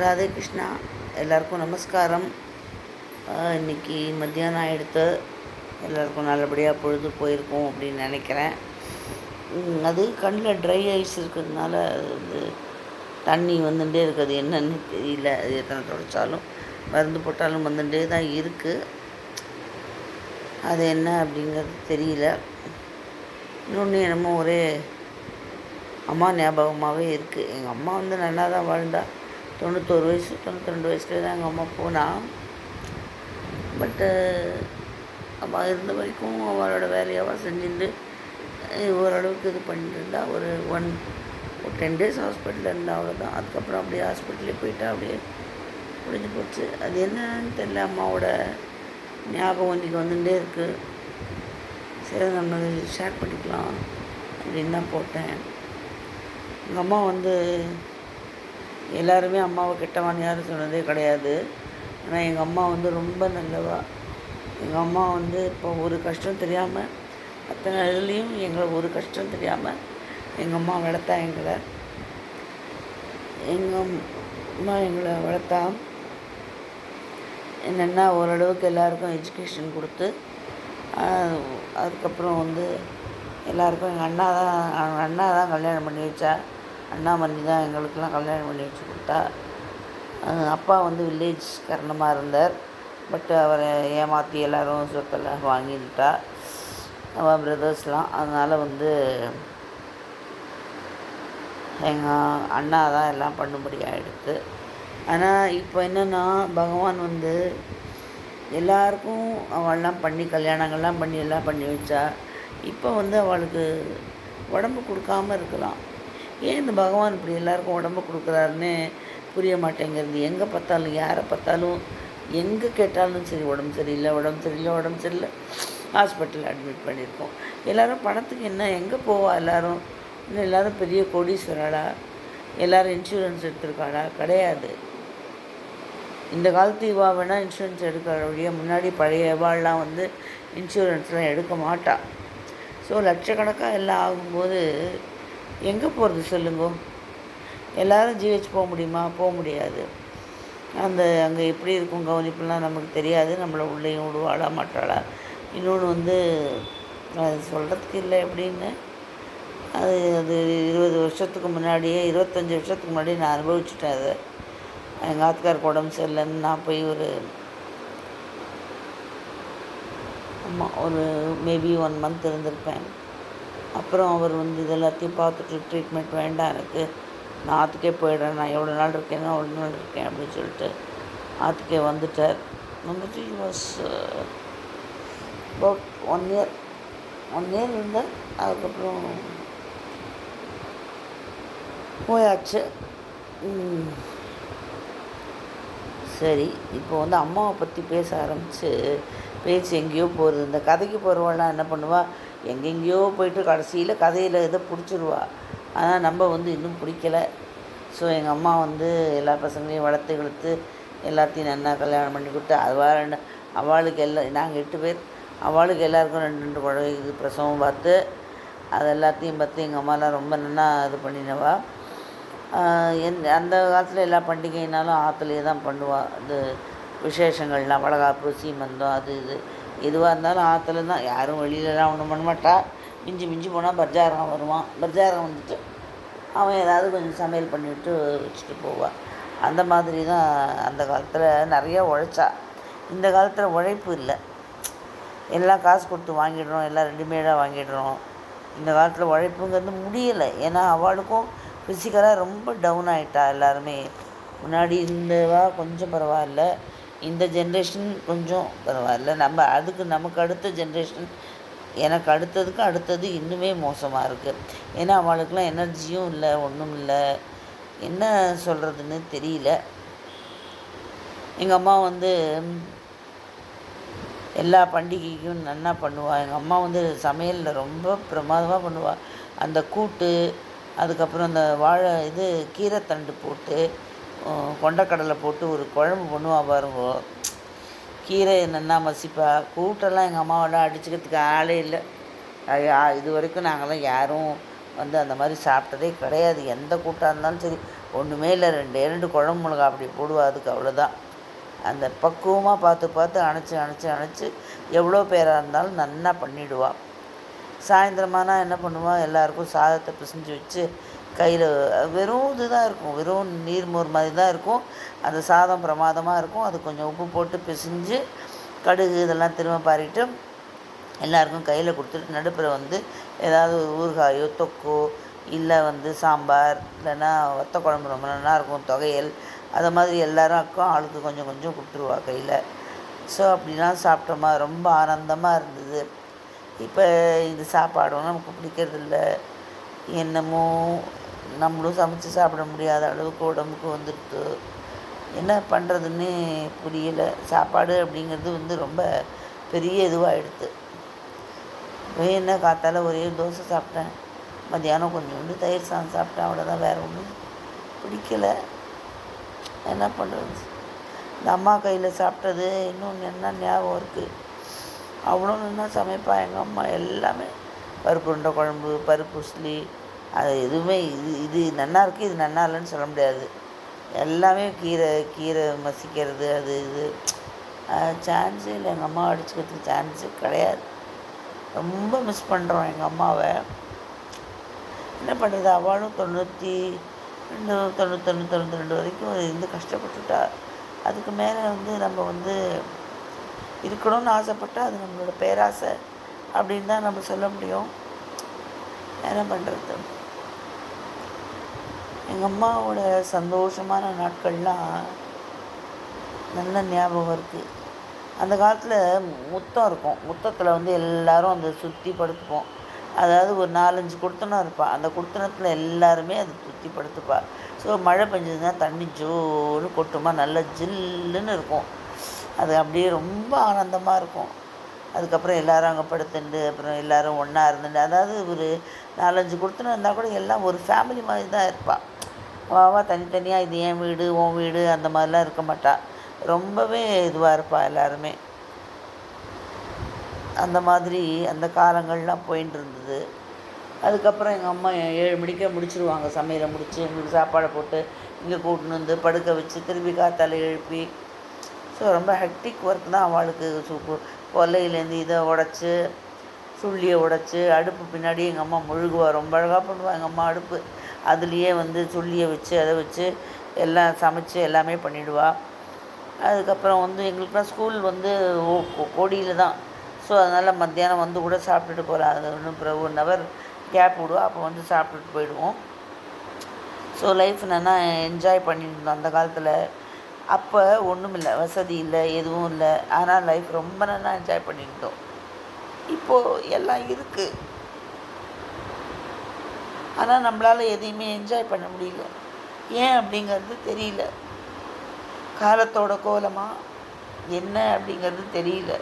ராதே கிருஷ்ணா. எல்லாருக்கும் நமஸ்காரம். இன்றைக்கி மத்தியானம் ஆகிடுத்து. எல்லாருக்கும் நல்லபடியாக பொழுது போயிருக்கோம் அப்படின்னு நினைக்கிறேன். அது கண்ணில் ட்ரை ஐஸ் இருக்கிறதுனால அது வந்து தண்ணி வந்துட்டே இருக்குது. என்னன்னு தெரியல. அது எத்தனை தொடச்சாலும் மருந்து போட்டாலும் வந்துட்டே தான் இருக்குது. அது என்ன அப்படிங்கிறது தெரியல. இன்னொன்று என்னமோ ஒரே அம்மா ஞாபகமாகவே இருக்குது. எங்கள் அம்மா வந்து நல்லா தான் வாழ்ந்தா. 91 வயசு 92 வயசுலேயே தான் எங்கள் அம்மா போனால். பட்டு அவள் இருந்த வரைக்கும் அவளோட வேலையை அவள் செஞ்சுட்டு ஓரளவுக்கு இது பண்ணிட்டு இருந்தா. ஒரு 10 days ஹாஸ்பிட்டலில் இருந்தால் அவ்வளோதான். அதுக்கப்புறம் அப்படியே ஹாஸ்பிட்டலே போயிட்டா. அப்படியே முடிஞ்சு போச்சு. அது என்னன்னு தெரியல. அம்மாவோட ஞாபகம் இன்றைக்கி வந்துட்டே இருக்குது. சரி, நம்ம ஷேர் பண்ணிக்கலாம் அப்படின்னு தான் போட்டேன். எங்கள் அம்மா வந்து எல்லாருமே அம்மாவை கெட்டவான்னு யாரும் சொன்னதே கிடையாது. ஆனால் எங்கள் அம்மா வந்து ரொம்ப நல்லவா. எங்கள் அம்மா வந்து இப்போ ஒரு கஷ்டம் தெரியாமல், அத்தனை இதுலேயும் எங்களை ஒரு கஷ்டம் தெரியாமல் எங்கள் அம்மா வளர்த்தா. எங்கள் அம்மா எங்களை வளர்த்தா என்னென்னா ஓரளவுக்கு எல்லாருக்கும் எஜுகேஷன் கொடுத்து, அதுக்கப்புறம் வந்து எல்லாருக்கும் எங்கள் அண்ணா தான் கல்யாணம் பண்ணி வச்சா. அண்ணாமணி தான் எங்களுக்கெல்லாம் கல்யாணம் பண்ணி வச்சு கொடுத்தா. அப்பா வந்து வில்லேஜ் காரணமாக இருந்தார். பட் அவரை ஏமாற்றி எல்லோரும் சொத்தெல்லாம் வாங்கிட்டா அவன் பிரதர்ஸ்லாம். அதனால் வந்து எங்கள் அண்ணா தான் எல்லாம் பண்ணும்படி ஆகிடுது. ஆனால் இப்போ என்னென்னா, பகவான் வந்து எல்லாருக்கும் அவள்லாம் பண்ணி கல்யாணங்கள்லாம் பண்ணி எல்லாம் பண்ணி வச்சா. இப்போ வந்து அவளுக்கு உடம்பு கொடுக்காமல் இருக்கலாம். ஏன் இந்த பகவான் இப்படி எல்லாருக்கும் உடம்பு கொடுக்குறாருன்னு புரிய மாட்டேங்கிறது. எங்கே பார்த்தாலும், யாரை பார்த்தாலும், எங்கே கேட்டாலும் சரி, உடம்பு சரியில்லை ஹாஸ்பிட்டலில் அட்மிட் பண்ணியிருக்கோம். எல்லோரும் பணத்துக்கு என்ன எங்கே போவா? எல்லோரும் பெரிய கோடீஸ்வராளா? எல்லோரும் இன்சூரன்ஸ் எடுத்திருக்காளா? கிடையாது. இந்த காலத்து இவா வேணால் இன்சூரன்ஸ் எடுக்கிற வழியாக, முன்னாடி பழைய இவாள்லாம் வந்து இன்சூரன்ஸ்லாம் எடுக்க மாட்டா. ஸோ லட்சக்கணக்காக எல்லாம் ஆகும்போது எங்கே போகிறது சொல்லுங்கோ? எல்லோரும் ஜிஹெச் போக முடியுமா? போக முடியாது. அங்கே எப்படி இருக்கும் கவனிப்புலாம் நமக்கு தெரியாது. நம்மளை உள்ளேயும் விடுவாளா மாட்டாளா? இன்னொன்று வந்து அது சொல்கிறதுக்கு இல்லை எப்படின்னு. அது 20 வருஷத்துக்கு முன்னாடியே, 25 வருஷத்துக்கு முன்னாடியே நான் அனுபவிச்சுட்டேன். அதை எங்கள் ஆத்துக்காருக்கு உடம்பு சரியில்லைன்னு நான் போய் ஒரு மேபி 1 month இருந்திருப்பேன். அப்புறம் அவர் வந்து இது எல்லாத்தையும் பார்த்துட்டு, ட்ரீட்மெண்ட் வேண்டாம் எனக்கு, நான் ஆற்றுக்கே போயிடுறேன், நான் எவ்வளோ நாள் இருக்கேனோ அவ்வளோ நாள் இருக்கேன் அப்படின்னு சொல்லிட்டு ஆற்றுக்கே வந்துட்டார். வந்துட்டு he was about 1 year இருந்தார். அதுக்கப்புறம் போயாச்சு. சரி, இப்போ வந்து அம்மாவை பற்றி பேச ஆரம்பித்து பேச்சு எங்கேயோ போகிறது. இந்த கதைக்கு போகிறவாள்லாம் என்ன பண்ணுவா, எங்கெங்கேயோ போயிட்டு கடைசியில் கதையில் எதை பிடிச்சிருவா. ஆனால் நம்ம வந்து இன்னும் பிடிக்கலை. ஸோ எங்கள் அம்மா வந்து எல்லா பசங்களையும் வளர்த்து எல்லாத்தையும் நல்லா கல்யாணம் பண்ணி கொடுத்து, அவளுக்கு நாங்கள் 8 பேர், அவளுக்கு எல்லாருக்கும் 2 குழந்தை இது பிரசவம் பார்த்து, அது எல்லாத்தையும் பார்த்து எங்கள் அம்மாலாம் ரொம்ப நல்லா இது பண்ணினவா. அந்த காலத்தில் எல்லா பண்டிகைனாலும் ஆற்றுலேயே தான் பண்ணுவாள். இது விசேஷங்கள்லாம், வளகாப்பு, சீமந்தம், அது இது எதுவாக இருந்தாலும் ஆற்றுல தான். யாரும் வெளியிலலாம் ஒன்றும் பண்ண மாட்டா. மிஞ்சி போனால் பர்ஜாரகம் வருவான். பர்ஜாரகம் வந்துட்டு அவன் ஏதாவது கொஞ்சம் சமையல் பண்ணிவிட்டு வச்சுட்டு போவாள். அந்த மாதிரி தான் அந்த காலத்தில் நிறையா உழைச்சா. இந்த காலத்தில் உழைப்பு இல்லை. எல்லாம் காசு கொடுத்து வாங்கிடுறோம், எல்லாம் ரெடிமேடாக வாங்கிடுறோம். இந்த காலத்தில் உழைப்புங்கிறது முடியலை. ஏன்னா அவளுக்கும் ஃபிசிக்கலாக ரொம்ப டவுன் ஆகிட்டா எல்லாருமே. முன்னாடி இருந்தவா கொஞ்சம் பரவாயில்ல, இந்த ஜென்ரேஷன் கொஞ்சம் பரவாயில்ல. நமக்கு அடுத்த ஜென்ரேஷன், எனக்கு அடுத்தது இன்னுமே மோசமாக இருக்குது. ஏன்னா அவளுக்கெலாம் எனர்ஜியும் இல்லை, ஒன்றும் இல்லை. என்ன சொல்கிறதுன்னு தெரியல. எங்கள் அம்மா வந்து எல்லா பண்டிகைக்கும் நல்லா பண்ணுவாள். எங்கள் அம்மா வந்து சமையலில் ரொம்ப பிரமாதமாக பண்ணுவாள். அந்த கூட்டு, அதுக்கப்புறம் அந்த கீரைத்தண்டு போட்டு, கொண்டக்கடலை போட்டு ஒரு குழம்பு பண்ணுவாள் பாருங்கோ. கீரை நல்லா மசிப்பா. கூட்டெல்லாம் எங்கள் அம்மாவோட அடிச்சுக்கிறதுக்கு ஆளே இல்லை. இது வரைக்கும் நாங்களாம் யாரும் வந்து அந்த மாதிரி சாப்பிட்டதே கிடையாது. எந்த கூட்டாக இருந்தாலும் சரி, ஒன்றுமே இல்லை, 2 குழம்பு மிளகா அப்படி போடுவா, அதுக்கு அவ்வளோதான். அந்த பக்குவமாக பார்த்து பார்த்து அணைச்சி எவ்வளோ பேராக இருந்தாலும் நன்னா பண்ணிவிடுவாள். சாயந்தரமானா என்ன பண்ணுவாள், எல்லாேருக்கும் சாதத்தை பிசைஞ்சு வச்சு கையில் வெறும் இது தான் இருக்கும், வெறும் நீர்மோர் மாதிரி தான் இருக்கும். அந்த சாதம் பிரமாதமாக இருக்கும். அது கொஞ்சம் உப்பு போட்டு பிசைஞ்சு கடுகு இதெல்லாம் திரும்ப பாரிட்டு எல்லாேருக்கும் கையில் கொடுத்துட்டு நடுப்புற வந்து ஏதாவது ஒரு ஊறுகாயோ தொக்கோ இல்லை வந்து சாம்பார் இல்லைன்னா வத்த குழம்பு ரொம்ப நல்லா இருக்கும், தொகையல், அதை மாதிரி எல்லாருக்கும் ஆளுக்கு கொஞ்சம் கொஞ்சம் கொடுத்துருவா கையில். ஸோ அப்படிலாம் சாப்பிட்டோமா, ரொம்ப ஆனந்தமாக இருந்தது. இப்போ இது சாப்பாடும் நமக்கு பிடிக்கிறதில்ல, என்னமோ நம்மளும் சமைச்சு சாப்பிட முடியாத அளவுக்கு உடம்புக்கு வந்துடுது. என்ன பண்ணுறதுன்னு புரியலை. சாப்பாடு அப்படிங்கிறது வந்து ரொம்ப பெரிய இதுவாகிடுது. என்ன காத்தால ஒரே தோசை சாப்பிட்டேன், மத்தியானம் கொஞ்சோண்டு தயிர் சாதம் சாப்பிட்டேன், அவ்வளோதான், வேறு ஒன்றும் பிடிக்கலை. என்ன பண்ணுறது? இந்த அம்மா கையில் சாப்பிட்டது இன்னொன்று என்ன ஞாபகம் இருக்குது, அவ்வளோ நல்லா சமைப்பா எங்கள் அம்மா. எல்லாமே பருப்பு உருண்டை குழம்பு, பருப்பு உசிலி, அது எதுவுமே இது நல்லா இருக்குது, இது நல்லா இல்லைன்னு சொல்ல முடியாது. எல்லாமே கீரை மசிக்கிறது, அது இது சான்ஸே இல்லை. எங்கள் அம்மா அடிச்சுக்கிறதுக்கு சான்ஸே கிடையாது. ரொம்ப மிஸ் பண்ணுறோம் எங்கள் அம்மாவை. என்ன பண்ணுறது, அவளும் 92 வரைக்கும் இருந்து கஷ்டப்பட்டுட்டா. அதுக்கு மேலே வந்து நம்ம வந்து இருக்கணும்னு ஆசைப்பட்டால் அது நம்மளோட பேராசை அப்படின்னு தான் நம்ம சொல்ல முடியும். என்ன பண்ணுறது? எங்கள் அம்மாவோட சந்தோஷமான நாட்கள்லாம் நல்ல ஞாபகம் இருக்குது. அந்த காலத்தில் முத்தம் இருக்கும், முத்தத்தில் வந்து எல்லோரும் அந்த சுற்றி படுத்துப்போம். அதாவது ஒரு 4-5 குடுத்தனம் இருப்பாள், அந்த குடுத்தனத்தில் எல்லாருமே அதை சுற்றி படுத்துப்பாள். ஸோ மழை பெஞ்சதுன்னா தண்ணி ஜோன்னு கொட்டுமா, நல்லா ஜில்லுன்னு இருக்கும். அது அப்படியே ரொம்ப ஆனந்தமாக இருக்கும். அதுக்கப்புறம் எல்லோரும் அங்கே படுத்துண்டு அப்புறம் எல்லோரும் ஒன்றா இருந்துட்டு, அதாவது ஒரு 4-5 குடுத்தனம் இருந்தால் கூட எல்லாம் ஒரு ஃபேமிலி மாதிரி தான் இருப்பாள். வா தனித்தனியாக இது என் வீடு உன் வீடு அந்த மாதிரிலாம் இருக்க மாட்டாள். ரொம்பவே இதுவாக இருப்பாள் எல்லாருமே. அந்த மாதிரி அந்த காலங்கள்லாம் போயின்னு இருந்தது. அதுக்கப்புறம் எங்கள் அம்மா 7 மணிக்கே முடிச்சிடுவாங்க, சமையலை முடித்து எங்களுக்கு சாப்பாடை போட்டு இங்கே கூட்டின்னு வந்து படுக்க வச்சு திரும்பி காத்தால எழுப்பி. ஸோ ரொம்ப ஹெக்டிக் ஒர்க் தான் அவளுக்கு. கொல்லையிலேருந்து இதை உடச்சி சுள்ளியை உடச்சி அடுப்பு பின்னாடி எங்கள் அம்மா முழுகுவாள். ரொம்ப அழகாக பண்ணுவாள் எங்கள் அம்மா அடுப்பு. அதுலேயே வந்து சுள்ளியை வச்சு அதை வச்சு எல்லாம் சமைச்சு எல்லாமே பண்ணிவிடுவாள். அதுக்கப்புறம் வந்து எங்களுக்குலாம் ஸ்கூல் வந்து கோடியில் தான். ஸோ அதனால் மத்தியானம் வந்து கூட சாப்பிட்டுட்டு போகலாம். அது ஒன்றும் 1 ஹவர் கேப் விடுவோம், அப்போ வந்து சாப்பிட்டுட்டு போயிடுவோம். ஸோ லைஃப் நல்லா என்ஜாய் பண்ணியிருந்தோம் அந்த காலத்தில். அப்போ ஒன்றும் இல்லை, வசதி இல்லை, எதுவும் இல்லை, ஆனால் லைஃப் ரொம்ப நல்லா என்ஜாய் பண்ணியிருந்தோம். இப்போது எல்லாம் இருக்குது, ஆனால் நம்மளால் எதையுமே என்ஜாய் பண்ண முடியல. ஏன் அப்படிங்கிறது தெரியல. காலத்தோட கோலமாக என்ன அப்படிங்கிறது தெரியல.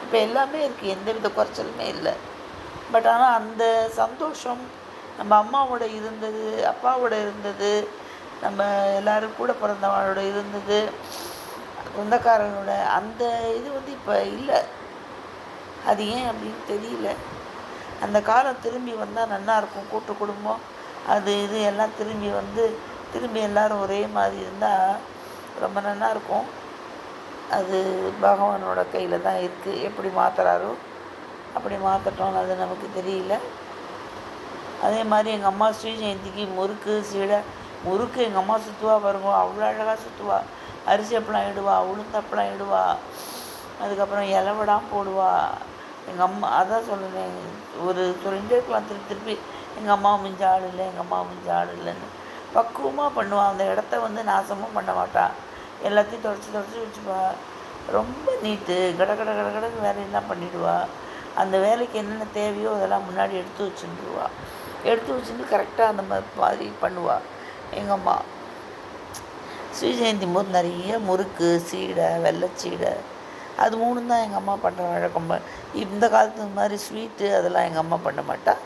இப்போ எல்லாமே இருக்குது, எந்தவித குறைச்சலுமே இல்லை. பட் ஆனால் அந்த சந்தோஷம் நம்ம அம்மாவோட இருந்தது, அப்பாவோட இருந்தது, நம்ம எல்லோரும் கூட பிறந்தவங்களோட இருந்தது, சொந்தக்காரங்களோட அந்த இது வந்து இப்போ இல்லை. அது ஏன் அப்படின்னு தெரியல. அந்த காலம் திரும்பி வந்தால் நல்லாயிருக்கும். கூட்டு குடும்பம் அது இது எல்லாம் திரும்பி எல்லோரும் ஒரே மாதிரி இருந்தால் ரொம்ப நல்லாயிருக்கும். அது பகவானோட கையில் தான் இருக்குது. எப்படி மாற்றுறாரோ அப்படி மாற்றட்டும், அது நமக்கு தெரியல. அதே மாதிரி எங்கள் அம்மா ஸ்ரீ ஜெயந்திக்கு முறுக்கு சீடை, முறுக்கு எங்கள் அம்மா சுற்றுவா பாருங்க, அவ்வளோ அழகாக சுற்றுவா. அரிசி அப்பளம் இடுவா, உளுந்து அப்பளம் இடுவா, அதுக்கப்புறம் இலவடாம் போடுவா. எங்கள் அம்மா அதான் சொல்லுவேன், ஒரு சொல்லிகிட்டே இருக்கலாம் திருப்பி எங்கள் அம்மாவை மிஞ்ச ஆள் இல்லை, எங்கள் அம்மாவை மிஞ்ச ஆள் இல்லைன்னு. பக்குவமாக பண்ணுவாள். அந்த இடத்த வந்து நாசமும் பண்ண மாட்டாள். எல்லாத்தையும் தொடச்சி வச்சுப்பா. ரொம்ப நீட்டு கடன்னு வேலையெல்லாம் பண்ணிவிடுவா. அந்த வேலைக்கு என்னென்ன தேவையோ அதெல்லாம் முன்னாடி எடுத்து வச்சுட்டு கரெக்டாக அந்த மாதிரி பண்ணுவாள் எங்கள் அம்மா. ஸ்ரீ ஜெயந்தி போது நிறைய முறுக்கு, சீடை, வெள்ளைச்சீடை, அது 3 தான் எங்கள் அம்மா பண்ணுற வழக்கம். இந்த காலத்து மாதிரி ஸ்வீட்டு அதெல்லாம் எங்கள் அம்மா பண்ண மாட்டாள்.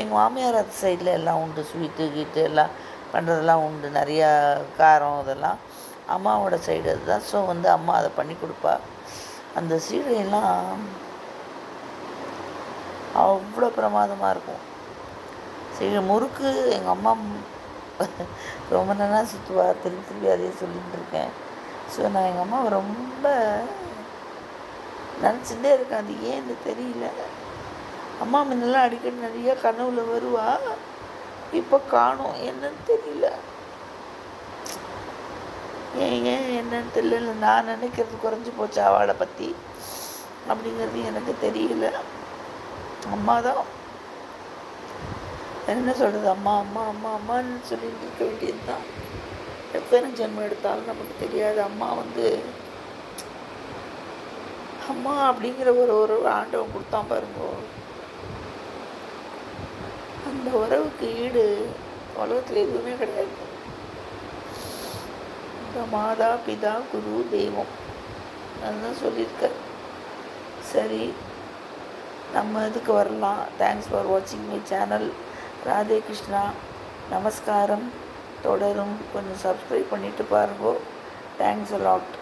எங்கள் மாமியார் அது சைடில் எல்லாம் உண்டு, ஸ்வீட்டு கீட்டு எல்லாம் பண்ணுறதெல்லாம் உண்டு, நிறையா காரம் இதெல்லாம் அம்மாவோட சைடு அதுதான். ஸோ வந்து அம்மா அதை பண்ணி கொடுப்பா. அந்த சீடையெல்லாம் அவ்வளோ பிரமாதமாக இருக்கும். சரி முறுக்கு எங்கள் அம்மா ரொம்ப நாளாக சுற்றுவா, திருப்பி திருப்பி அதே சொல்லிகிட்டு இருக்கேன். ஸோ நான் எங்கள் அம்மாவை ரொம்ப நினச்சிட்டே இருக்கேன். அது ஏன்னு தெரியல. அம்மா முன்னெல்லாம் அடிக்கடி நிறையா கனவுல வருவா, இப்போ காணும், என்னன்னு தெரியல. ஏன் என்னன்னு தெரியல. நான் நினைக்கிறது குறைஞ்சி போச்சு அவளை பற்றி அப்படிங்கிறது எனக்கு தெரியல. அம்மா தான் என்ன சொல்கிறது, அம்மா அம்மா அம்மா அம்மான்னு சொல்லிட்டு இருக்க வேண்டியது தான். எத்தனை ஜென்மம் எடுத்தாலும் நமக்கு தெரியாது. அம்மா அம்மா அப்படிங்கிற ஒரு ஆண்டவன் கொடுத்தான் பாருங்க. அந்த உறவுக்கு ஈடு உலகத்தில் எதுவுமே கிடையாது. இந்த மாதா பிதா குரு தெய்வம் அதுதான் சொல்லியிருக்கார். சரி, நம்ம இதுக்கு வரலாம். தேங்க்ஸ் ஃபார் வாட்சிங் மை சேனல். ராதே கிருஷ்ணா. நமஸ்காரம். தொடரும். கொஞ்சம் சப்ஸ்கிரைப் பண்ணிவிட்டு பாருங்கோ. Thanks a lot.